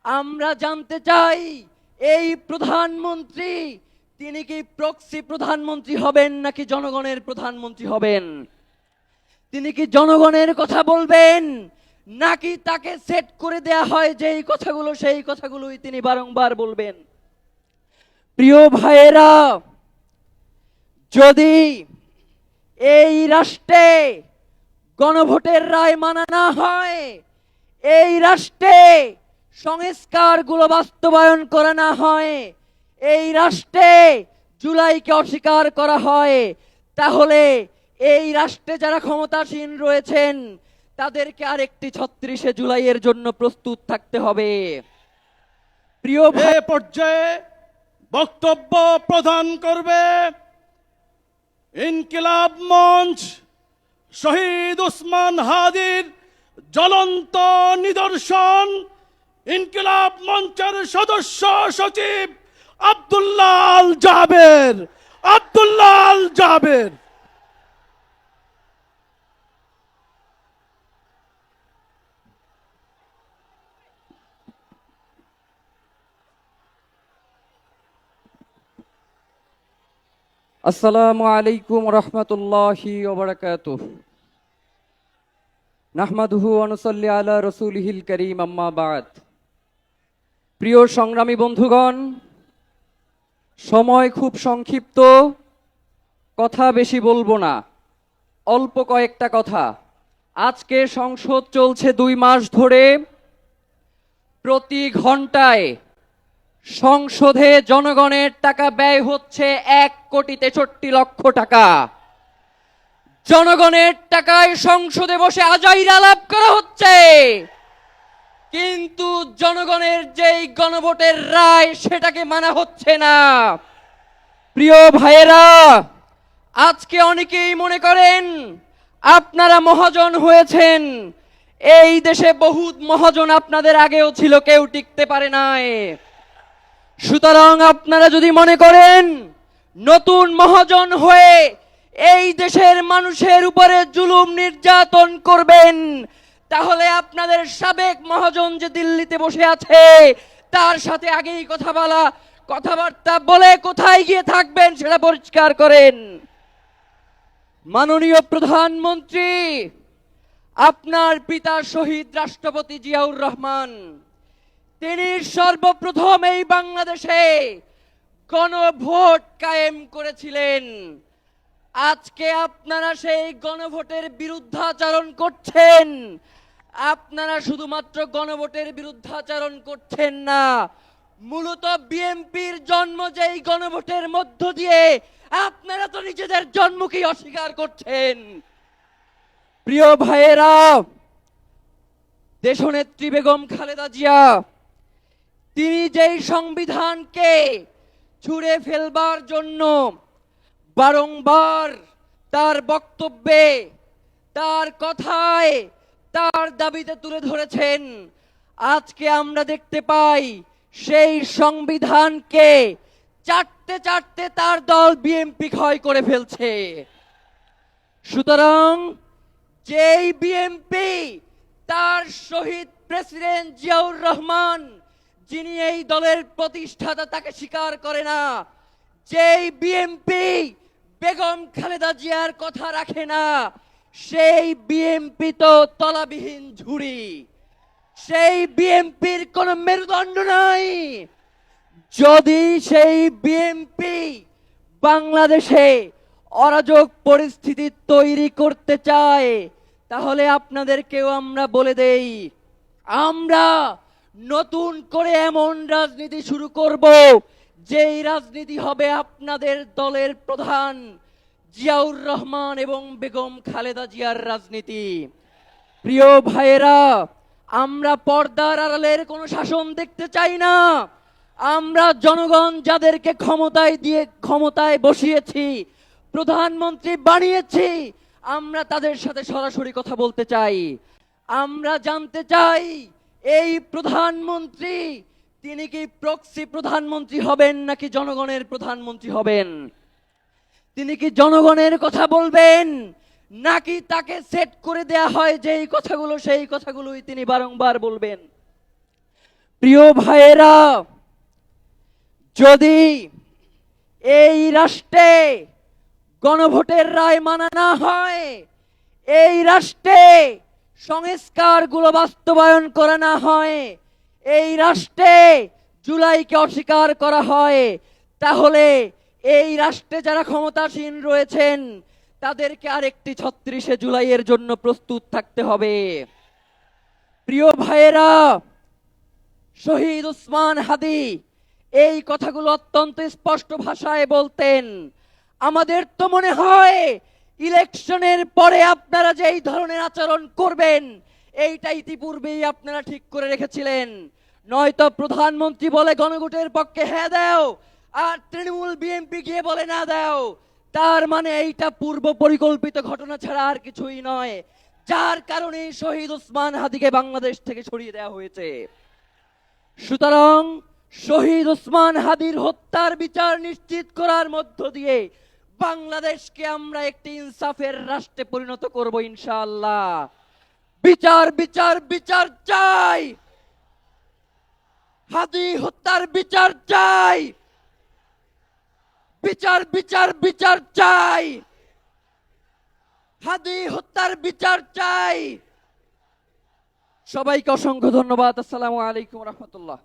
আমরা জানতে চাই এই প্রধানমন্ত্রী তিনি কি প্রক্সি প্রধানমন্ত্রী হবেন নাকি জনগণের প্রধানমন্ত্রী হবেন? তিনি কি জনগণের কথা বলবেন নাকি তাকে সেট করে দেয়া হয় যেই কথাগুলো সেই কথাগুলোই তিনি বারংবার বলবেন? প্রিয় ভাইয়েরা, যদি এই রাষ্ট্রে গণভোটের রায় মানা না হয়, এই রাষ্ট্রে সংস্কারগুলো বাস্তবায়ন করা না হয়, এই রাষ্ট্রে জুলাইকে অস্বীকার করা হয়, তাহলে এই রাষ্ট্রে যারা ক্ষমতাসীন রয়েছেন তাদেরকে আরেকটি ৩৬শে জুলাইয়ের জন্য প্রস্তুত থাকতে হবে। প্রিয় ভাই, পর্যায়ে বক্তব্য প্রদান করবে ইনকিলাব মঞ্চ শহীদ ওসমান হাদির জ্বলন্ত নিদর্শন ইনকিলাব মঞ্চের সদস্য সচিব আব্দুল্লাহ আল জাবের। আব্দুল্লাহ আল জাবের। আসসালামু আলাইকুম রহমতুল্লাহি ওয়া বারাকাতুহু। নাহমাদুহু ওয়া নুসাল্লি আলা রাসূলিহিল কারীম, আম্মা বাদ। প্রিয় সংগ্রামী বন্ধুগণ, সময় খুব সংক্ষিপ্ত, কথা বেশি বলবো না, অল্প কয়েকটা কথা। আজকে সংসদ চলছে ২ মাস ধরে। প্রতি ঘন্টায় সংসদে জনগণের টাকা ব্যয় হচ্ছে ১,৬৩,০০,০০০ টাকা। জনগণের টাকায় সংসদে বসে আজাইর আলাপ করা হচ্ছে, কিন্তু জনগণের যেই গণভোটের রায় সেটাকে মানা হচ্ছে না। প্রিয় ভাইয়েরা, আজকে অনেকেই মনে করেন আপনারা মহাজন হয়েছেন। এই দেশে বহুত মহাজন আপনাদের আগেও ছিল, কেউ টিকতে পারে নাই। সুতরাং আপনারা যদি মনে করেন নতুন মহাজন হয়ে এই দেশের মানুষের উপরে জুলুম নির্যাতন করবেন, তাহলে আপনাদের সাবেক মহাজন যে দিল্লিতে বসে আছে তার সাথে আগেই কথাবার্তা বলে কোথায় গিয়ে থাকবেন সেটা পরিষ্কার করেন। মাননীয় প্রধানমন্ত্রী, আপনার পিতা শহীদ রাষ্ট্রপতি জিয়াউর রহমান, তিনি সর্বপ্রথম এই বাংলাদেশে গণভোট কায়েম করেছিলেন। আজকে আপনারা সেই গণভোটের বিরুদ্ধাচরণ করছেন। আপনারা শুধুমাত্র গণভোটের বিরুদ্ধাচরণ করছেন না, মূলত বিএনপির জন্ম যেই গণভোটের মধ্য দিয়ে, আপনারা তো নিজেদের জন্মকেই অস্বীকার করছেন। প্রিয় ভাইয়েরা, দেশনেত্রী বেগম খালেদা জিয়া তিনি যেই সংবিধানকে ছুঁড়ে ফেলবার জন্য বারংবার তার বক্তব্যে, তার কথায়, তার দাবিতে তুলে ধরেছেন, আজকে আমরা দেখতে পাই সেই সংবিধানকে চাটতে চাটতে তার দল বিএনপি ক্ষয় করে ফেলছে। সুতরাং যেই বিএনপি তার শহীদ প্রেসিডেন্ট জিয়াউর রহমান, যিনি এই দলের প্রতিষ্ঠাতা, তাকে স্বীকার করে না, যেই বিএনপি বেগম খালেদা জিয়ার কথা রাখে না, সেই বিএনপি তো তলাবিহীন ঝুড়ি। সেই বিএনপির কোন মেরুদণ্ড নাই। যদি সেই বিএনপি বাংলাদেশে অরাজক পরিস্থিতি তৈরি করতে চায়, তাহলে আপনাদেরকেও আমরা বলে দেই, আমরা নতুন করে এমন রাজনীতি শুরু করব যেই রাজনীতি হবে আপনাদের দলের প্রধান জিয়াউর রহমান এবং বেগম খালেদা জিয়ার রাজনীতি। প্রিয় ভাইয়েরা, আমরা পর্দার আড়ালের কোনো শাসন দেখতে চাই না। আমরা জনগণ যাদেরকে ক্ষমতায় বসিয়েছি, প্রধানমন্ত্রী বানিয়েছি, আমরা তাদের সাথে সরাসরি কথা বলতে চাই। আমরা জানতে চাই এই প্রধানমন্ত্রী তিনি কি প্রক্সি প্রধানমন্ত্রী হবেন নাকি জনগণের প্রধানমন্ত্রী হবেন? তিনি কি জনগণের কথা বলবেন নাকি তাকে সেট করে দেয়া হয় যেই কথাগুলো সেই কথাগুলোই তিনি বারংবার বলবেন? প্রিয় ভাইয়েরা, যদি এই রাষ্ট্রে গণভোটের রায় মানা না হয়, এই রাষ্ট্রে সংস্কারগুলো বাস্তবায়ন করা না হয়, এই রাষ্ট্রে জুলাইকে অস্বীকার করা হয়, তাহলে এই রাষ্ট্রে যারা ক্ষমতাসীন রয়েছেন তাদেরকে আরেকটি ৩৬শে জুলাইয়ের জন্য প্রস্তুত থাকতে হবে। প্রিয় ভাইয়েরা, শহীদ ওসমান হাদি এই কথাগুলো অত্যন্ত স্পষ্ট ভাষায় বলতেন। আমাদের তো মনে হয় ইলেকশনের পরে আপনারা যে এই ধরনের আচরণ করবেন এইটা ইতিপূর্বেই আপনারা ঠিক করে রেখেছিলেন। নয়তো প্রধানমন্ত্রী বলে গণভোটের পক্ষে হ্যাঁ দাও, আর তৃণমূল বিএনপি গিয়ে বলে না দাও, তার মানে এইটা পূর্ব পরিকল্পিত ঘটনা ছাড়া আর কিছুই নয়, যার কারণে শহীদ ওসমান হাদিকে বাংলাদেশ থেকে সরিয়ে দেওয়া হয়েছে। সুতরাং শহীদ ওসমান হাদির হত্যার বিচার নিশ্চিত করার মধ্য দিয়ে বাংলাদেশকে আমরা একটি ইনসাফের রাষ্ট্রে পরিণত করব ইনশাআল্লাহ। বিচার বিচার বিচার চাই, হাদি হত্যার বিচার চাই, বিচার বিচার বিচার চাই, হাদি হত্যার বিচার চাই। সবাইকে অসংখ্য ধন্যবাদ। আসসালামু আলাইকুম রহমতুল্লাহ।